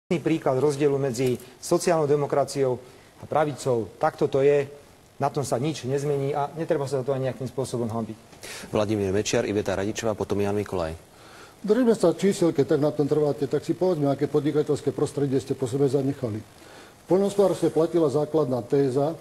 Príklad rozdielu medzi sociálnou demokraciou a pravicou. Takto to je, na tom sa nič nezmení a netreba sa to ani nejakým spôsobom hanbiť. Vladimír Mečiar, Iveta Radičová, potom Jan Mikolaj. Držíme sa čísel, keď tak na tom trváte, tak si povedzme, aké podnikateľské prostredie ste po sebe zanechali. V poľnohospodárstve platila základná téza,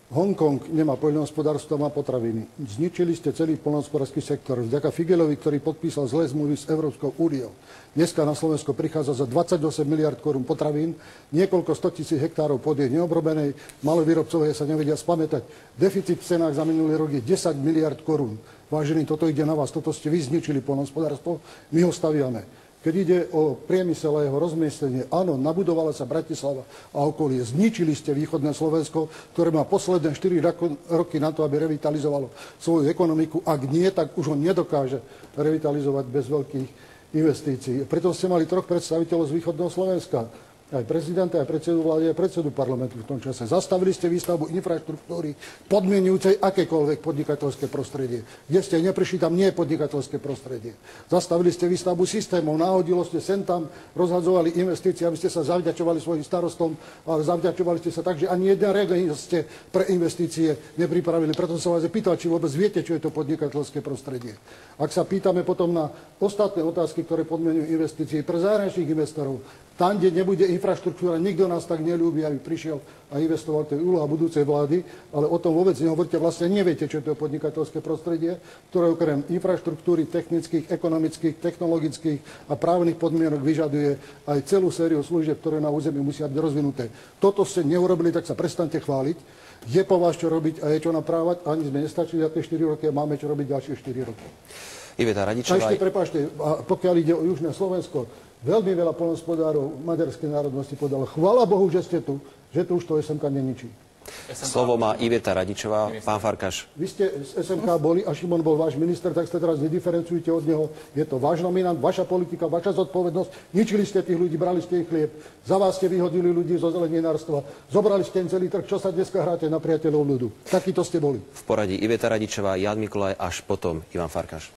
Hongkong nemá poľnohospodárstvo, má potraviny. Zničili ste celý poľnohospodársky sektor. Vďaka Figeľovi, ktorý podpísal zlé zmluvy s Európskou úniou. Dneska na Slovensko prichádza za 28 miliard korún potravín, niekoľko 100 000 hektárov pôdy neobrobenej, malé výrobcovia sa nevedia spamätať. Deficit v cenách za minulý rok je 10 miliard korún. Vážení, toto ide na vás, toto ste vy zničili poľnohospodárstvo, my ho staviame. Keď ide o priemysel a jeho rozmiestnenie, áno, nabudovala sa Bratislava a okolie. Zničili ste východné Slovensko, ktoré má posledné 4 roky na to, aby revitalizovalo svoju ekonomiku. Ak nie, tak už ho nedokáže revitalizovať bez veľkých investícií. Preto ste mali 3 predstaviteľov z východného Slovenska. Aj prezidenta, aj predsedu vlády, aj predsedu parlamentu v tom čase. Zastavili ste výstavbu infraštruktúry podmienujúcej akékoľvek podnikateľské prostredie. Kde ste neprišli, tam nie je podnikateľské prostredie. Zastavili ste výstavbu systémov, náhodilo ste sem tam, rozhadzovali investície, aby ste sa zavďačovali svojim starostom, ale zavďačovali ste sa tak, že ani jeden región ste pre investície nepripravili. Preto som sa vás pýtal, či vôbec viete, čo je to podnikateľské prostredie. Ak sa pýtame potom na ostatné otázky, ktoré podmienujú investície pre zahraničných investorov, tam, kde nebude infraštruktúra, nikto nás tak neľúbi, aby prišiel a investoval. To je úloha budúcej vlády, ale o tom vôbec nehovoríte. Vlastne neviete, čo je to podnikateľské prostredie, ktoré okrem infraštruktúry technických, ekonomických, technologických a právnych podmienok vyžaduje aj celú sériu služieb, ktoré na území musia byť rozvinuté. Toto ste neurobili, tak sa prestaňte chváliť. Je po vás čo robiť a je čo naprávať. Ani sme nestačili za tie 4 roky a máme čo robiť ďalšie 4 roky. Iveta Radičová. A ešte, prepáčte, pokiaľ ide o južné Slovensko, veľmi veľa poľnohospodárov maďarskej národnosti povedalo, chvála Bohu, že ste tu, že tu už to SMK neničí. Slovo má Iveta Radičová. Pán Farkáš. Vy ste z SMK boli a Šimon bol váš minister, tak ste teraz nediferencujete od neho. Je to váš nominant, vaša politika, vaša zodpovednosť. Ničili ste tých ľudí, brali ste ich chlieb. Za vás ste vyhodili ľudí zo zeleninárstva. Zobrali ste celý trh. Čo sa dneska hráte na priateľov ľudu? Takíto ste boli. V poradí Iveta Radičová, Jan Mikolaj, až potom Ivan Farkáš.